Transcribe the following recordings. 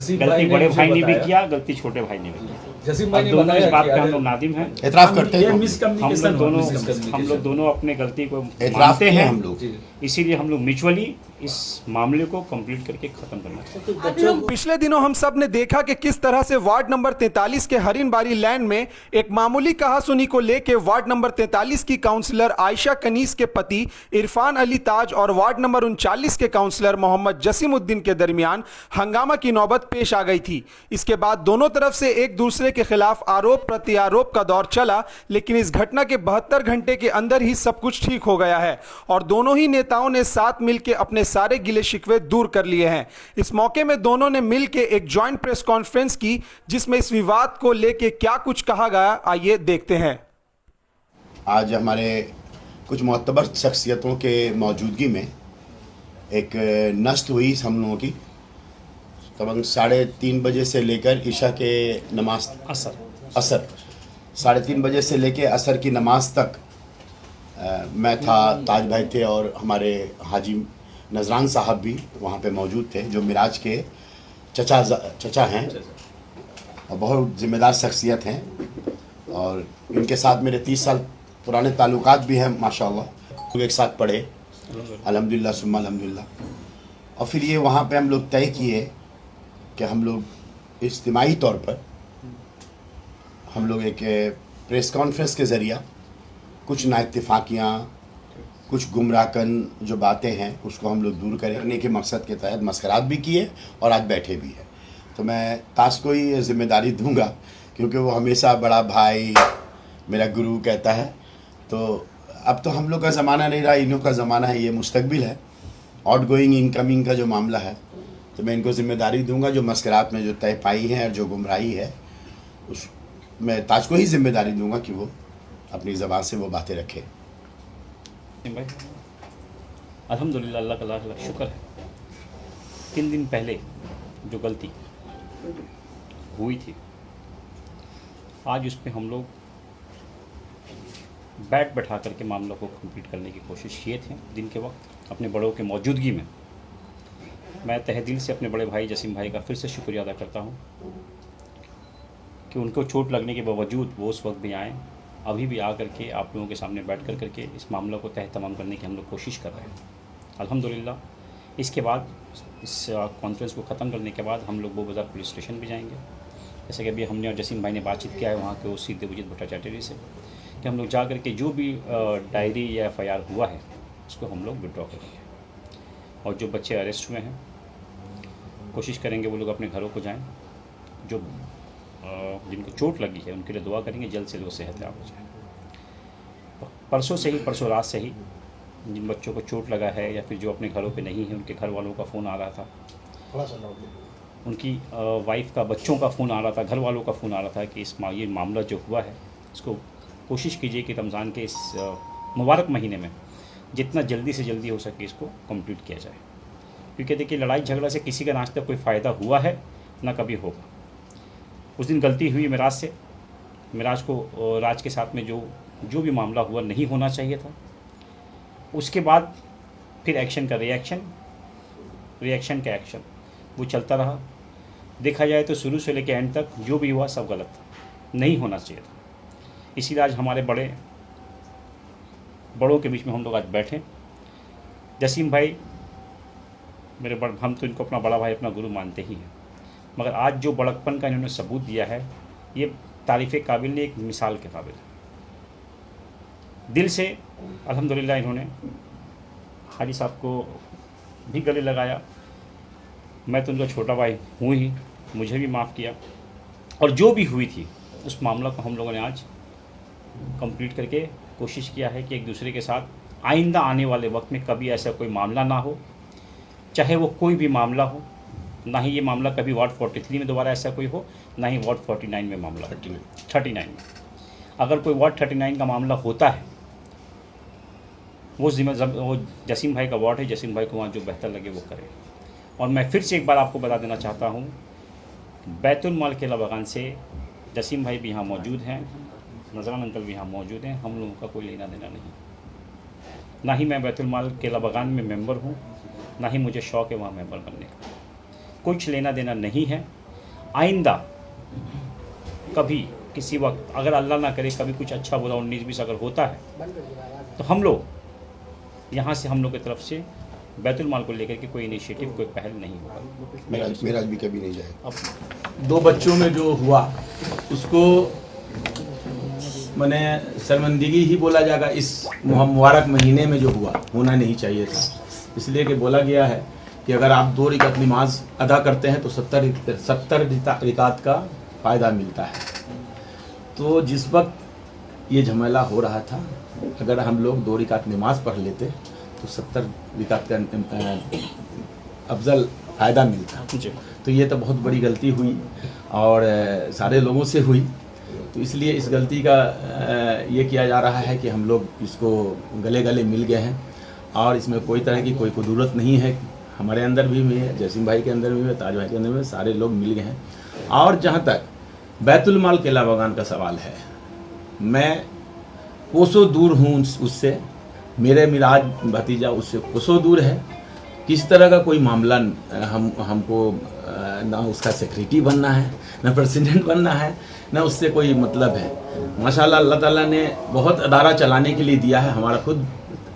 गलती बड़े भाई ने भी किया, गलती छोटे भाई ने भी किया। अब दोनों इस बात पे हम लोग नादिम हैं, एतराफ़ करते हैं हम लोग दोनों अपने गलती को एतराफ़ मानते हैं हम लोग। इसीलिए हम लोग म्यूचुअली इस मामले को कंप्लीट करके खत्म करना चाहते हैं। पिछले दिनों हम सब ने देखा कि किस तरह से वार्ड नंबर 43 के हरिनबारी लैंड में एक मामूली कहासुनी को लेके वार्ड नंबर 43 की काउंसलर आयशा कनीस के पति इरफान अली ताज और वार्ड नंबर 39 के काउंसलर मोहम्मद जसीमुद्दीन के दरमियान हंगामा की नौबत पेश आ गई थी। इसके बाद दोनों तरफ से एक दूसरे के खिलाफ आरोप प्रत्यारोप का दौर चला, लेकिन इस घटना के 72 घंटे के अंदर ही सब कुछ ठीक हो गया है और दोनों ही नेताओं ने साथ मिलकर अपने सारे गिले शिकवे दूर कर लिए हैं। इस मौके में दोनों ने मिलकर एक जॉइंट प्रेस कॉन्फ्रेंस की जिसमें इस विवाद को लेकर क्या कुछ कहा गया, आइए देखते हैं। आज हमारे कुछ मोतबर शख्सियतों के मौजूदगी में एक नश्त हुई हम लोगों की तकरीबन 3:30 बजे से लेकर इशा के नमाज असर 3:30 बजे से लेकर असर की नमाज तक मैं था, ताज भाई थे और हमारे हाजी नजरान साहब भी वहाँ पे मौजूद थे जो मिराज के चचा हैं और बहुत ज़िम्मेदार शख्सियत हैं और इनके साथ मेरे 30 साल पुराने ताल्लुकात भी हैं माशाअल्लाह। लोग एक साथ पढ़े अल्हम्दुलिल्लाह सुम्मा अल्हम्दुलिल्लाह और फिर ये वहाँ पे हम लोग तय किए कि हम लोग इज्तिमाई तौर पर हम लोग एक प्रेस कॉन्फ्रेंस के ज़रिया कुछ नाइत्तिफाकियाँ, कुछ गुमराहकन जो बातें हैं उसको हम लोग दूर करने के मकसद के तहत मस्करात भी किए और आज बैठे भी हैं। तो मैं ताज को ही ज़िम्मेदारी दूंगा क्योंकि वो हमेशा बड़ा भाई मेरा गुरु कहता है। तो अब तो हम लोग का ज़माना नहीं रहा, इन्हों का ज़माना है, ये मुस्तकबिल है, आउट गोइंग इनकमिंग का जो मामला है। तो मैं इनको ज़िम्मेदारी दूंगा जो मस्करात में जो तय पाई है और जो गुमराही है उस मैं ताज को ही ज़िम्मेदारी दूंगा कि वो अपनी ज़बान से वो बातें रखे। भाई अल्हम्दुलिल्लाह, अल्लाह का लाख लाख शुक्र है। 3 दिन पहले जो गलती हुई थी आज उस पर हम लोग बैठा करके मामला को कंप्लीट करने की कोशिश किए थे। दिन के वक्त अपने बड़ों के मौजूदगी में मैं तहे दिल से अपने बड़े भाई जसीम भाई का फिर से शुक्रिया अदा करता हूँ कि उनको चोट लगने के बावजूद वो उस वक्त भी आए, अभी भी आकर के आप लोगों के सामने बैठ करके इस मामला को तह तमाम करने की हम लोग कोशिश कर रहे हैं अल्हम्दुलिल्लाह। इसके बाद इस कॉन्फ्रेंस को ख़त्म करने के बाद हम लोग बोबाजार पुलिस स्टेशन भी जाएंगे, जैसे कि अभी हमने और जसीम भाई ने बातचीत किया है वहाँ के ओसी देवजीत भट्टाचार्य से कि हम लोग जा कर के जो भी डायरी या FIR हुआ है उसको हम लोग विड्रॉ करेंगे और जो बच्चे अरेस्ट हुए हैं कोशिश करेंगे वो लोग अपने घरों को जाएँ। जो जिनको चोट लगी है उनके लिए दुआ करेंगे जल्द से जल्द सेहतयाब हो जाए। परसों रात से ही जिन बच्चों को चोट लगा है या फिर जो अपने घरों पे नहीं है उनके घर वालों का फ़ोन आ रहा था, उनकी वाइफ का, बच्चों का फ़ोन आ रहा था, घर वालों का फ़ोन आ रहा था कि ये मामला जो हुआ है इसको कोशिश कीजिए कि रमज़ान के इस मुबारक महीने में जितना जल्दी से जल्दी हो सके इसको कंप्लीट किया जाए। क्योंकि देखिए लड़ाई झगड़ा से किसी का आज तक कोई फ़ायदा हुआ है ना कभी होगा। उस दिन गलती हुई मिराज से, मिराज को राज के साथ में जो भी मामला हुआ नहीं होना चाहिए था। उसके बाद फिर एक्शन का रिएक्शन का एक्शन वो चलता रहा। देखा जाए तो शुरू से लेकर एंड तक जो भी हुआ सब गलत था, नहीं होना चाहिए था। इसीलिए आज हमारे बड़ों के बीच में हम लोग आज बैठे। जसीम भाई मेरे हम तो इनको अपना बड़ा भाई, अपना गुरु मानते ही हैं, मगर आज जो बड़कपन का इन्होंने सबूत दिया है ये तारीफ़ काबिल नहीं, एक मिसाल के काबिल है। दिल से अल्हम्दुलिल्लाह इन्होंने हाजी साहब को भी गले लगाया। मैं तो उनका छोटा भाई हूँ ही, मुझे भी माफ़ किया और जो भी हुई थी उस मामला को हम लोगों ने आज कंप्लीट करके कोशिश किया है कि एक दूसरे के साथ आइंदा आने वाले वक्त में कभी ऐसा कोई मामला ना हो, चाहे वो कोई भी मामला हो। ना ही ये मामला कभी वार्ड 43 में दोबारा ऐसा कोई हो, ना ही वार्ड 49 में मामला 39 में। अगर कोई वार्ड 39 का मामला होता है वो जसीम भाई का वार्ड है, जसीम भाई को वहाँ जो बेहतर लगे वो करे। और मैं फिर से एक बार आपको बता देना चाहता हूँ, बैतुल माल केला बागान से जसीम भाई भी यहाँ मौजूद हैं, नजरान अंकल भी यहाँ मौजूद हैं। हम लोगों का कोई लेना देना नहीं, ना ही मैं बैतुल माल केला बागान में मेंबर हूँ, ना ही मुझे शौक़ है वहाँ मेंबर बनने का। कुछ लेना देना नहीं है। आइंदा कभी किसी वक्त अगर अल्लाह ना करे कभी कुछ अच्छा बुरा 19-20 अगर होता है तो हम लोग यहाँ से हम लोग की तरफ से बैतुल माल को लेकर के कोई इनिशिएटिव कोई पहल नहीं होगा। मेरा भी कभी नहीं जाएगा। 2 बच्चों में जो हुआ उसको मैंने शर्मिंदगी ही बोला जाएगा। इस मुबारक महीने में जो हुआ होना नहीं चाहिए था, इसलिए कि बोला गया है कि अगर आप 2 रिकात नमाज अदा करते हैं तो 70 रिकात का फ़ायदा मिलता है। तो जिस वक्त ये झमेला हो रहा था, अगर हम लोग 2 रिकात नमाज पढ़ लेते तो 70 रिकात का अफजल फ़ायदा मिलता। तो ये तो बहुत बड़ी गलती हुई और सारे लोगों से हुई। तो इसलिए इस गलती का ये किया जा रहा है कि हम लोग इसको गले गले मिल गए हैं और इसमें कोई तरह की कोई ज़रूरत नहीं है। हमारे अंदर भी है, जसीम भाई के अंदर भी है, ताज भाई के अंदर भी, सारे लोग मिल गए हैं। और जहाँ तक बैतुल माल केला बागान का सवाल है, मैं कोसों दूर हूँ उससे, मेरे मिराज भतीजा उससे कोसों दूर है। किस तरह का कोई मामला हमको ना उसका सेक्रेटरी बनना है, ना प्रेसिडेंट बनना है, ना उससे कोई मतलब है। माशाल्लाह अल्लाह ताला ने बहुत अदारा चलाने के लिए दिया है। हमारा खुद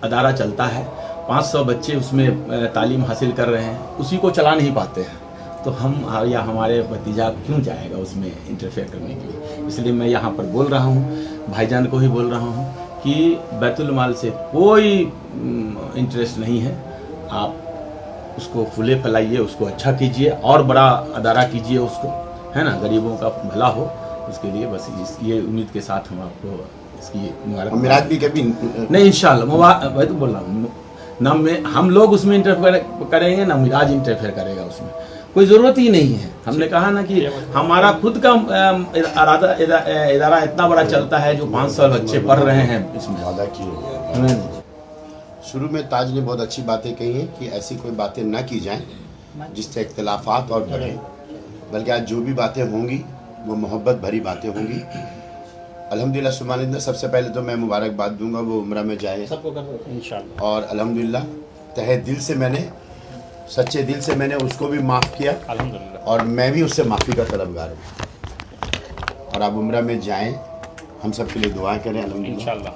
अदारा चलता है, 500 बच्चे उसमें तालीम हासिल कर रहे हैं, उसी को चला नहीं पाते हैं। तो हम या हमारे भतीजा क्यों जाएगा उसमें इंटरफेयर करने के लिए। इसलिए मैं यहाँ पर बोल रहा हूँ, भाईजान को ही बोल रहा हूँ कि बैतुल माल से कोई इंटरेस्ट नहीं है। आप उसको फुले फैलाइए, उसको अच्छा कीजिए और बड़ा अदारा कीजिए उसको, है ना, गरीबों का भला हो। उसके लिए बस ये उम्मीद के साथ हम आपको इसकी मुबारक मिराज भी कभी नहीं, इंशाल्लाह मैं तो बोल रहा हूँ ना, में हम लोग उसमें इंटरफेयर करेंगे ना मिराज इंटरफेयर करेगा उसमें, कोई ज़रूरत ही नहीं है। हमने कहा ना कि हमारा खुद का इदारा इतना बड़ा चलता है जो 500 बच्चे पढ़ रहे हैं इसमें। वादा किए शुरू में ताज ने बहुत अच्छी बातें कही हैं कि ऐसी कोई बातें ना की जाएं जिससे इख्तिलाफात और बढ़े, बल्कि आज जो भी बातें होंगी वो मोहब्बत भरी बातें होंगी। अल्हम्दुलिल्लाह सुभान, सबसे पहले तो मैं मुबारकबाद दूंगा वो उम्रा में जाए इंशाअल्लाह। और अल्हम्दुलिल्लाह तहे दिल से मैंने, सच्चे दिल से मैंने उसको भी माफ़ किया और मैं भी उससे माफ़ी का तलबगार हूँ। और आप उम्रा में जाएं, हम सब के लिए दुआ करें अल्हम्दुलिल्लाह,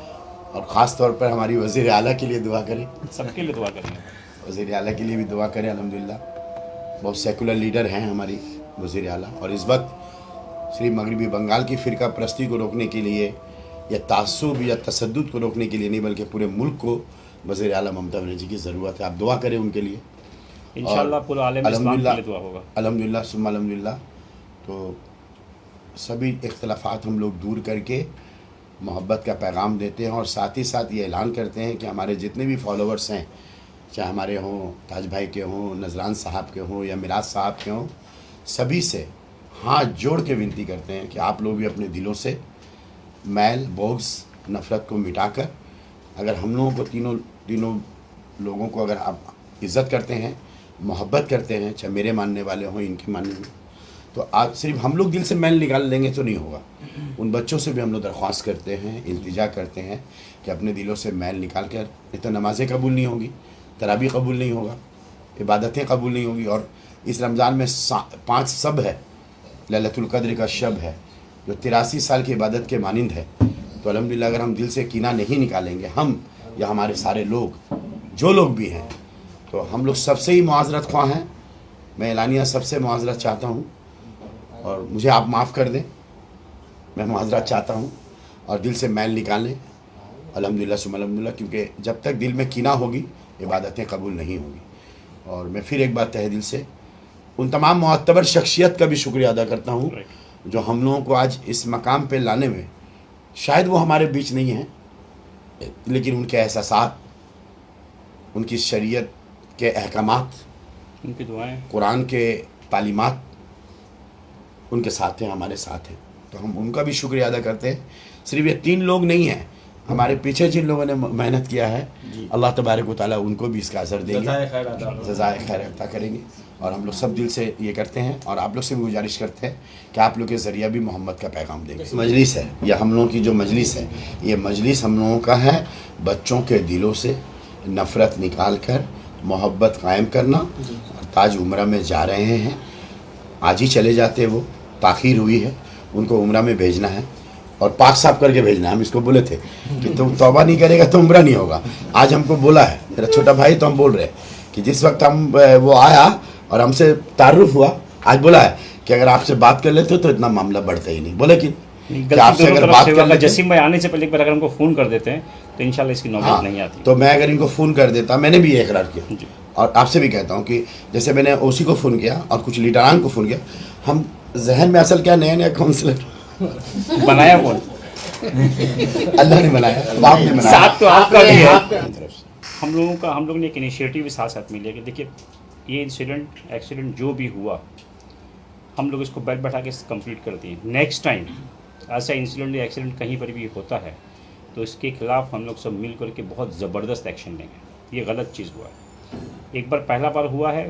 और ख़ास तौर पर हमारी वज़ीर आला के लिए दुआ करें, सबके लिए दुआ करें, वज़ीर आला के लिए भी दुआ करें अल्हम्दुलिल्लाह। बहुत सेकुलर लीडर हैं हमारी वज़ीर आला, और इस वक्त श्री मगरबी बंगाल की फ़िरका परस्ती को रोकने के लिए या तासुब या तसद्दुद को रोकने के लिए नहीं, बल्कि पूरे मुल्क को वज़ीर आला ममता बनर्जी की ज़रूरत है। आप दुआ करें उनके लिए, इंशाअल्लाह पूरा आलम इस्लाम के लिए दुआ होगा अल्हम्दुलिल्लाह सुम्मा अल्हम्दुलिल्लाह। तो सभी इख्तिलाफात हम लोग दूर करके मोहब्बत का पैगाम देते हैं और साथ ही साथ ये ऐलान करते हैं कि हमारे जितने भी फॉलोवर्स हैं, चाहे हमारे हों, ताज भाई के हों, नजरान साहब के हों या मिराज साहब के हों, सभी से हाथ जोड़ के विनती करते हैं कि आप लोग भी अपने दिलों से मैल, बोग्स, नफ़रत को मिटाकर, अगर हम लोगों को तीनों लोगों को अगर आप इज़्ज़त करते हैं, मोहब्बत करते हैं, चाहे मेरे मानने वाले हों, इनके मानने वाले, तो आज सिर्फ हम लोग दिल से मैल निकाल लेंगे तो नहीं होगा। उन बच्चों से भी हम लोग दरख्वास्त करते हैं, इल्तिजा करते हैं कि अपने दिलों से मैल निकाल कर, नहीं तो नमाज़ें कबूल नहीं होगी, तरावी कबूल नहीं होगा, इबादतें कबूल नहीं होगी। और इस रमज़ान में 5 सब है, लैलतुल क़द्र का शब है जो 83 साल की इबादत के मानिंद है। तो अल्हम्दुलिल्लाह अगर हम दिल से कीना नहीं निकालेंगे, हम या हमारे सारे लोग, जो लोग भी हैं, तो हम लोग सबसे ही मुआज़रत ख्वाह हैं। मैं एलानिया सबसे मुआज़रत चाहता हूँ और मुझे आप माफ़ कर दें, मैं मुआज़रत चाहता हूँ और दिल से मैल निकालें अल्हम्दुलिल्लाह सुम्मा अल्हम्दुलिल्लाह, क्योंकि जब तक दिल में कीना होगी इबादतें कबूल नहीं होगी। और मैं फिर एक बार तहे दिल से उन तमाम मुअत्तबर शख्सियत का भी शुक्रिया अदा करता हूँ जो हम लोगों को आज इस मकाम पे लाने में, शायद वो हमारे बीच नहीं हैं, लेकिन उनके एहसासात, उनकी शरीयत के अहकामात, उनकी दुआएं, कुरान के तालीमात उनके साथ हैं, हमारे साथ हैं। तो हम उनका भी शुक्रिया अदा करते हैं। सिर्फ ये 3 लोग नहीं हैं, हमारे पीछे जिन लोगों ने मेहनत किया है, अल्लाह तबारक व तआला उनको भी इसका असर देंगे, जज़ाए खैर अता करेंगे। और हम लोग सब दिल से ये करते हैं और आप लोग से भी गुजारिश करते हैं कि आप लोग के ज़रिया भी मोहम्मद का पैगाम देंगे। मजलिस है या हम लोगों की जो मजलिस है, ये मजलिस हम लोगों का है बच्चों के दिलों से नफ़रत निकाल कर मोहब्बत कायम करना। और ताज उम्रा में जा रहे हैं, आज ही चले जाते वो, ताख़ीर हुई है, उनको उम्रा में भेजना है और पाक साफ करके भेजना है। हम इसको बोले थे कि तुम तौबा नहीं करेगा तो उम्रा नहीं होगा। आज हमको बोला है मेरा छोटा भाई, तो हम बोल रहे हैं कि जिस वक्त हम वो आया और हमसे तारुफ हुआ, आज बोला है कि अगर आपसे बात कर लेते तो इतना मामला बढ़ता ही नहीं। बोले कि आपसे अगर बात कर लेते, जसीम भाई आने से पहले एक बार अगर हमको फ़ोन कर देते हैं तो इंशाल्लाह इसकी नौबत नहीं आती। तो मैं अगर इनको फ़ोन कर देता, मैंने भी ये इकरार किया जी। और आपसे भी कहता हूँ कि जैसे मैंने ओसी को फ़ोन किया और कुछ लीडरान को फ़ोन किया, हम जहन में असल क्या नया नया काउंसलर बनाया कौन? अल्लाह ने बनाया, बाप ने बनाया, साथ तो आपका भी है। तरफ से। हम लोगों ने एक इनिशिएटिव भी साथ साथ में लिया कि देखिए ये एक्सीडेंट जो भी हुआ हम लोग इसको बैठ बैठा के कंप्लीट कर दिए। नेक्स्ट टाइम ऐसा इंसिडेंट या एक्सीडेंट कहीं पर भी होता है तो इसके खिलाफ हम लोग सब मिल करके बहुत ज़बरदस्त एक्शन लेंगे। ये गलत चीज़ हुआ है, एक बार पहला बार हुआ है,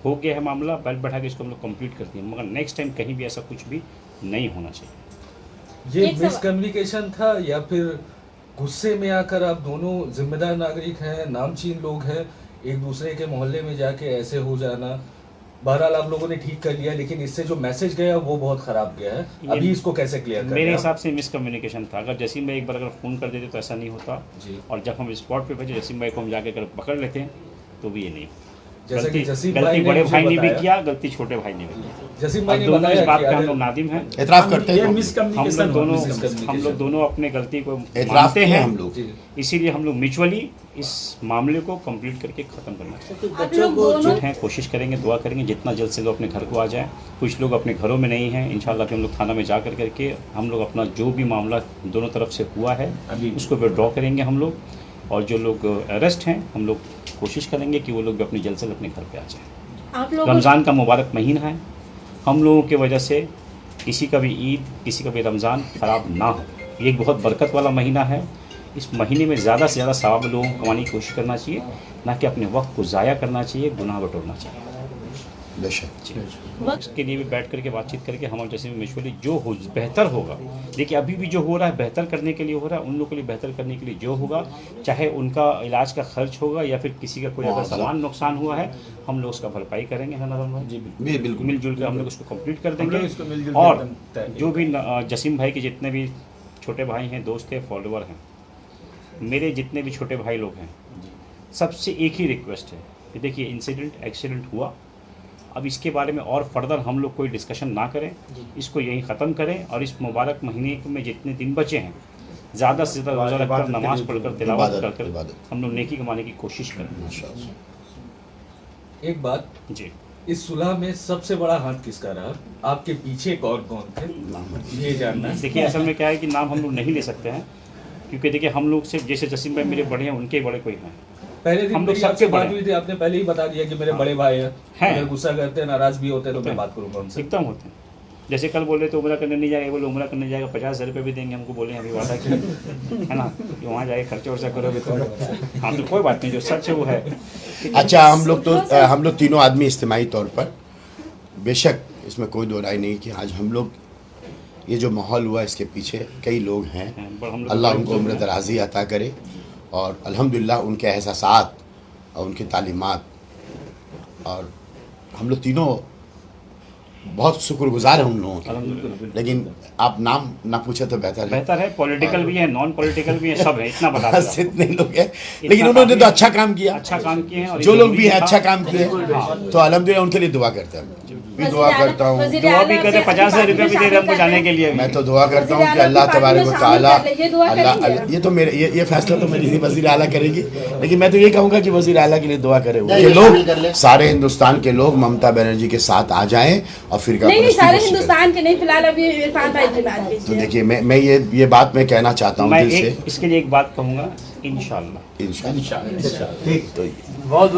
हो गया है मामला, बैठ बैठा के इसको हम लोग कंप्लीट कर दिए, मगर नेक्स्ट टाइम कहीं भी ऐसा कुछ भी नहीं होना चाहिए। ये मिसकम्युनिकेशन था या फिर गुस्से में आकर आप दोनों जिम्मेदार नागरिक हैं, नामचीन लोग हैं, एक दूसरे के मोहल्ले में जाके ऐसे हो जाना? बहरहाल आप लोगों ने ठीक कर लिया, लेकिन इससे जो मैसेज गया वो बहुत खराब गया है। अभी इसको कैसे क्लियर करें? मेरे हिसाब से मिसकम्युनिकेशन था। अगर जसीम भाई एक बार अगर फ़ोन कर देते तो ऐसा नहीं होता जी। और जब हम स्पॉट पे पहुंचे जसीम भाई को हम जाके अगर पकड़ लेते तो भी ये नहीं। जैसा कि जसीम भाई गलती ने बड़े मुझे भाई ने भी बताया। किया, गलती छोटे भाई ने भी किया। जसीम भाई और ने दोनों बताया इस बात कि पे हम अगर- लोग नादिम हैं। एतराफ़ करते ये हैं, हम मिसकम्युनिकेशन लोग दोनों अपने गलती को एतराफ़ मानते किए हैं हम लोग। जी। इसीलिए हम लोग म्यूचुअली इस मामले को कंप्लीट करके ख़त्म करना चाहते हैं। आप लोग दोनों हैं, कोशिश करेंगे, दुआ करेंगे जितना जल्द से जल्द अपने घर को आ जाएं। कुछ लोग अपने घरों में नहीं हैं, इंशाल्लाह फिर हम लोग थाना में जा कर करके हम लोग अपना जो भी मामला दोनों तरफ से हुआ है उसको विड्रॉ करेंगे हम लोग, और जो लोग अरेस्ट हैं हम लोग कोशिश करेंगे कि वो लोग भी अपनी जल्द से जल्द अपने घर पे आ जाएं। आप लोग रमज़ान का मुबारक महीना है, हम लोगों की वजह से किसी का भी ईद, किसी का भी रमज़ान ख़राब ना हो। ये एक बहुत बरकत वाला महीना है। इस महीने में ज़्यादा से ज़्यादा सवाब लोगों को कमाने की कोशिश करना चाहिए, ना कि अपने वक्त को ज़ाया करना चाहिए, गुनाह बटोरना चाहिए। बेशक इसके लिए भी बैठ करके बातचीत करके हम और जैसे म्यूचुअली जो हो बेहतर होगा। देखिए अभी भी जो हो रहा है बेहतर करने के लिए हो रहा है, उन लोगों के लिए बेहतर करने के लिए जो होगा, चाहे उनका इलाज का खर्च होगा या फिर किसी का कोई अगर सामान नुकसान हुआ है, हम लोग उसका भरपाई करेंगे। है ना राम भाई? जी बिल्कुल। मिलजुल कर हम लोग उसको कंप्लीट कर हम लोग देंगे। इसको मिलजुल और कर देंगे। जो भी जसीम भाई के जितने भी छोटे भाई हैं, दोस्त हैं, फॉलोअर हैं, मेरे जितने भी छोटे भाई लोग हैं, सबसे एक ही रिक्वेस्ट है कि देखिए एक्सीडेंट हुआ, अब इसके बारे में और फर्दर हम लोग कोई डिस्कशन ना करें, इसको यहीं ख़त्म करें और इस मुबारक महीने में जितने दिन बचे हैं ज़्यादा से ज़्यादा रोज़ा रखकर, नमाज़ पढ़कर, तिलावत कर इबादत। हम लोग नेकी कमाने की कोशिश करें। एक बात, जी, इस सुलह में सबसे बड़ा हाथ किसका रहा? आपके पीछे कौन कौन थे ये जानना है। देखिए असल में क्या है कि नाम हम लोग नहीं ले सकते हैं, क्योंकि देखिए हम लोग सिर्फ जैसे जसीम भाई मेरे बड़े हैं, उनके बड़े कोई हैं। पहले दिन हम लोग मेरी सबसे आपसे बात बड़े हुई थी, आपने पहले ही बता दिया कि मेरे बड़े भाई हैं, हैं। अगर गुस्सा करते हैं, नाराज भी होते हैं तो मैं बात करूंगा उनसे। एकदम होते हैं। जैसे कल बोले तो उम्रा करने नहीं जाएगा, बोले उम्रा करने जाएगा, 50,000 रुपये भी देंगे हमको, बोले अभी वादा किया है ना कि वहाँ जाए खर्चा वर्चा करोगे तो। हाँ तो कोई बात नहीं, जो सच है वो है। अच्छा, हम लोग तीनों आदमी इज्तिमाई तौर पर, बेशक इसमें कोई दो राय नहीं कि आज हम लोग ये जो माहौल हुआ इसके पीछे कई लोग हैं। हम लोग अल्लाह उनको उम्र दराजी अता करे और अल्हम्दुलिल्लाह उनके एहसासात और उनकी तालीमात, और हम लोग तीनों बहुत शुक्रगुजार हैं उन लोगों के। लेकिन आप नाम ना पूछे तो बेहतर है। पॉलिटिकल भी है, नॉन पॉलिटिकल भी है, सब है, इतना बता बस देता इतने लोग हैं, लेकिन उन्होंने तो अच्छा काम किया। अच्छा काम किए हैं और जो ये लोग भी जरूरी हैं था। अच्छा काम किए, तो अल्हम्दुलिल्लाह उनके लिए दुआ करते हैं। भी दुआ करता हूँ, दुआ भी करते, 50,000 रुपये भी दे रहे हमको जाने के लिए। मैं तो दुआ करता हूँ कि अल्लाह तबारक व तआला, अल्लाह, ये तो मेरे ये फैसला तो मेरी वज़ीर आला करेगी, लेकिन मैं तो ये कहूँगा कि वज़ीर आला के लिए दुआ करे। ये लोग सारे हिंदुस्तान के लोग ममता बनर्जी के साथ आ जाएं और फिर नहीं, सारे हिंदुस्तान के नहीं, फिलहाल अभी इरफान भाई की बात तो देखिए मैं ये बात मैं कहना चाहता हूँ मैं दिल से, इसके लिए एक बात कहूँगा, इंशाल्लाह इंशाअल्लाह। ठीक तो बहुत